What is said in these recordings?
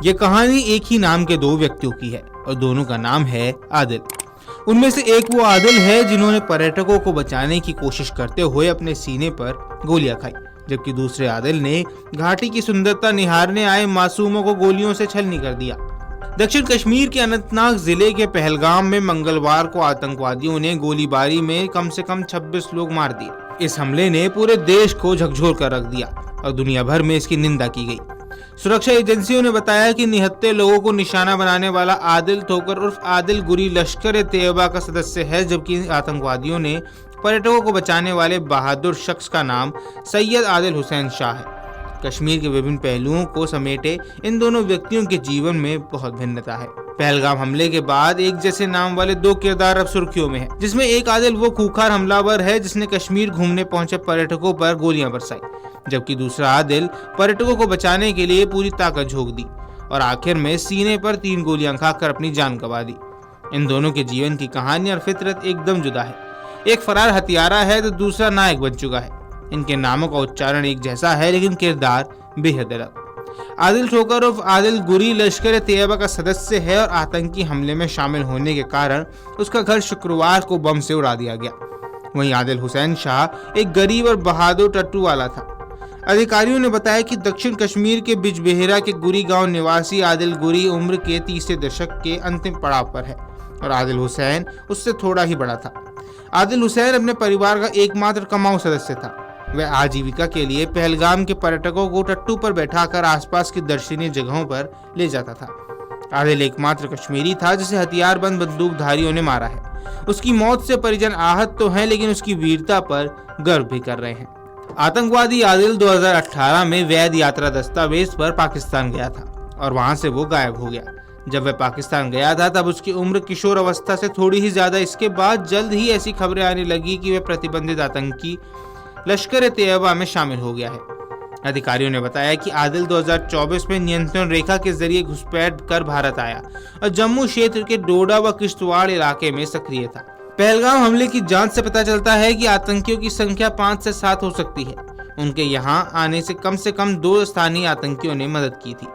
ये कहानी एक ही नाम के दो व्यक्तियों की है और दोनों का नाम है आदिल। उनमें से एक वो आदिल है जिन्होंने पर्यटकों को बचाने की कोशिश करते हुए अपने सीने पर गोलियां खाई, जबकि दूसरे आदिल ने घाटी की सुंदरता निहारने आए मासूमों को गोलियों से छलनी कर दिया। दक्षिण कश्मीर के अनंतनाग जिले के पहलगाम में मंगलवार को आतंकवादियों ने गोलीबारी में कम से कम 26 लोग मार दिए। इस हमले ने पूरे देश को झकझोर कर रख दिया और दुनिया भर में इसकी निंदा की गई। सुरक्षा एजेंसियों ने बताया कि निहत्थे लोगों को निशाना बनाने वाला आदिल ठोकर उर्फ आदिल गुरी लश्कर-ए-तैयबा का सदस्य है, जबकि आतंकवादियों ने पर्यटकों को बचाने वाले बहादुर शख्स का नाम सैयद आदिल हुसैन शाह है। कश्मीर के विभिन्न पहलुओं को समेटे इन दोनों व्यक्तियों के जीवन में बहुत भिन्नता है। पहलगाम हमले के बाद एक जैसे नाम वाले दो किरदार अब सुर्खियों में है, जिसमें एक आदिल वो खूंखार हमलावर है जिसने कश्मीर घूमने पहुंचे पर्यटकों पर गोलियां बरसाई, जबकि दूसरा आदिल पर्यटकों को बचाने के लिए पूरी ताकत झोंक दी और आखिर में सीने पर 3 गोलियां खाकर अपनी जान गंवा दी। इन दोनों के जीवन की कहानी और फितरत एकदम जुदा है। एक फरार हत्यारा है तो दूसरा नायक बन चुका है। इनके नामों का उच्चारण एक जैसा है लेकिन किरदार बेहद अलग। आदिल ठोकर उर्फ आदिल गुरी लश्कर-ए-तैयबा का सदस्य है और आतंकी हमले में शामिल होने के कारण उसका घर शुक्रवार को बम से उड़ा दिया गया। वहीं आदिल हुसैन शाह एक गरीब और बहादुर टट्टू वाला था। अधिकारियों ने बताया कि दक्षिण कश्मीर के बिजबेहरा के गुरी गांव निवासी आदिल गुरी उम्र के 30 दशक के अंतिम पड़ाव पर है और आदिल हुसैन उससे थोड़ा ही बड़ा था। आदिल हुसैन अपने परिवार का एकमात्र कमाऊ सदस्य था। वह आजीविका के लिए पहलगाम के पर्यटकों को टट्टू पर बैठाकर आसपास की दर्शनीय जगहों पर ले जाता था। आदिल एकमात्र कश्मीरी था जिसे हथियारबंद बंदूकधारियों ने मारा है। उसकी मौत से परिजन आहत तो हैं, लेकिन उसकी वीरता पर गर्व भी कर रहे हैं। आतंकवादी आदिल 2018 में वैध यात्रा दस्तावेज पर पाकिस्तान गया था और वहां से वो गायब हो गया। जब वह पाकिस्तान गया था तब उसकी उम्र किशोर अवस्था से थोड़ी ही ज्यादा। इसके बाद जल्द ही ऐसी खबरें आने लगी कि वह प्रतिबंधित आतंकी लश्कर-ए-तैयबा में शामिल हो गया है। अधिकारियों ने बताया कि आदिल 2024 में नियंत्रण रेखा के जरिए घुसपैठ कर भारत आया और जम्मू क्षेत्र के डोडा व किश्तवाड़ इलाके में सक्रिय था। पहलगाम हमले की जांच से पता चलता है कि आतंकियों की संख्या 5 से 7 हो सकती है। उनके यहाँ आने से कम 2 स्थानीय आतंकियों ने मदद की थी,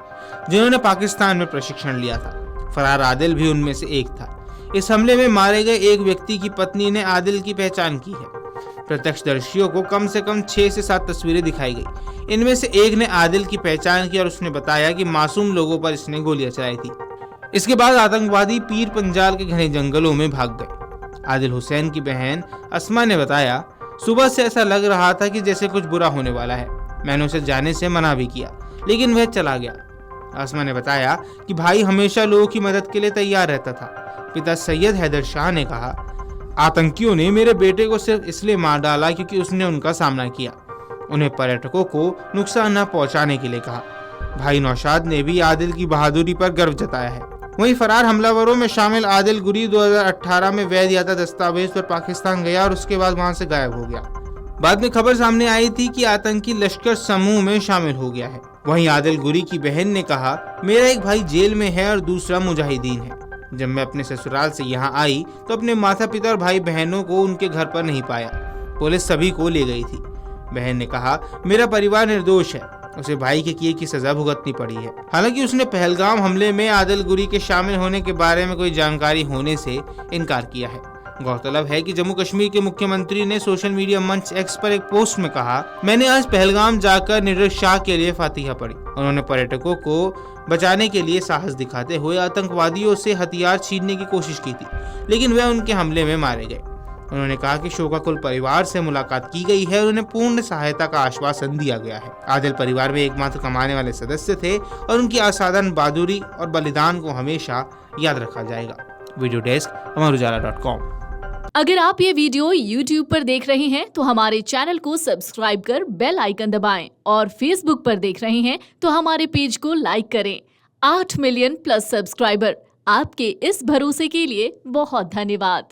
जिन्होंने पाकिस्तान में प्रशिक्षण लिया था। फरार आदिल भी उनमें से एक था। इस हमले में मारे गए एक व्यक्ति की पत्नी ने आदिल की पहचान की है। प्रत्यक्षदर्शियों को कम से कम 6 से 7 तस्वीरें दिखाई गई। इनमें से एक ने आदिल की पहचान की और उसने बताया कि मासूम लोगों पर इसने गोलियां चलाई थी। इसके बाद आतंकवादी पीर पंजाल के घने जंगलों में भाग गए। आदिल हुसैन की बहन अस्मा ने बताया, सुबह से ऐसा लग रहा था कि जैसे कुछ बुरा होने वाला है। मैंने उसे जाने से मना भी किया, लेकिन वह चला गया। अस्मा ने बताया कि भाई हमेशा लोगों की मदद के लिए तैयार रहता था। पिता सैयद हैदर शाह ने कहा, आतंकियों ने मेरे बेटे को सिर्फ इसलिए मार डाला क्योंकि उसने उनका सामना किया। उन्हें पर्यटकों को नुकसान न पहुंचाने के लिए कहा। भाई नौशाद ने भी आदिल की बहादुरी पर गर्व जताया है। वहीं फरार हमलावरों में शामिल आदिल गुरी 2018 में वैध यात्रा दस्तावेज पर पाकिस्तान गया और उसके बाद वहां से गायब हो गया। बाद में खबर सामने आई थी कि आतंकी लश्कर समूह में शामिल हो गया है। वहीं आदिल गुरी की बहन ने कहा, मेरा एक भाई जेल में है और दूसरा मुजाहिदीन है। जब मैं अपने ससुराल से यहाँ आई तो अपने माता पिता और भाई बहनों को उनके घर पर नहीं पाया। पुलिस सभी को ले गई थी। बहन ने कहा, मेरा परिवार निर्दोष है, उसे भाई के किए की सजा भुगतनी पड़ी है। हालांकि उसने पहलगाम हमले में आदिल गुरी के शामिल होने के बारे में कोई जानकारी होने से इनकार किया है। गौरतलब है कि जम्मू कश्मीर के मुख्यमंत्री ने सोशल मीडिया मंच एक्स पर एक पोस्ट में कहा, मैंने आज पहलगाम जाकर नीरज शाह के लिए फातिहा पढ़ी। उन्होंने पर्यटकों को बचाने के लिए साहस दिखाते हुए आतंकवादियों से हथियार छीनने की कोशिश की थी, लेकिन वे उनके हमले में मारे गए। उन्होंने कहा कि शोकाकुल परिवार से मुलाकात की गई है और उन्हें पूर्ण सहायता का आश्वासन दिया गया है। आदिल परिवार में एकमात्र कमाने वाले सदस्य थे और उनकी असाधारण बहादुरी और बलिदान को हमेशा याद रखा जाएगा। वीडियो डेस्क अमरउजाला.com। अगर आप ये वीडियो YouTube पर देख रहे हैं तो हमारे चैनल को सब्सक्राइब कर बेल आइकन दबाएं और Facebook पर देख रहे हैं तो हमारे पेज को लाइक करें। 8 मिलियन प्लस सब्सक्राइबर, आपके इस भरोसे के लिए बहुत धन्यवाद।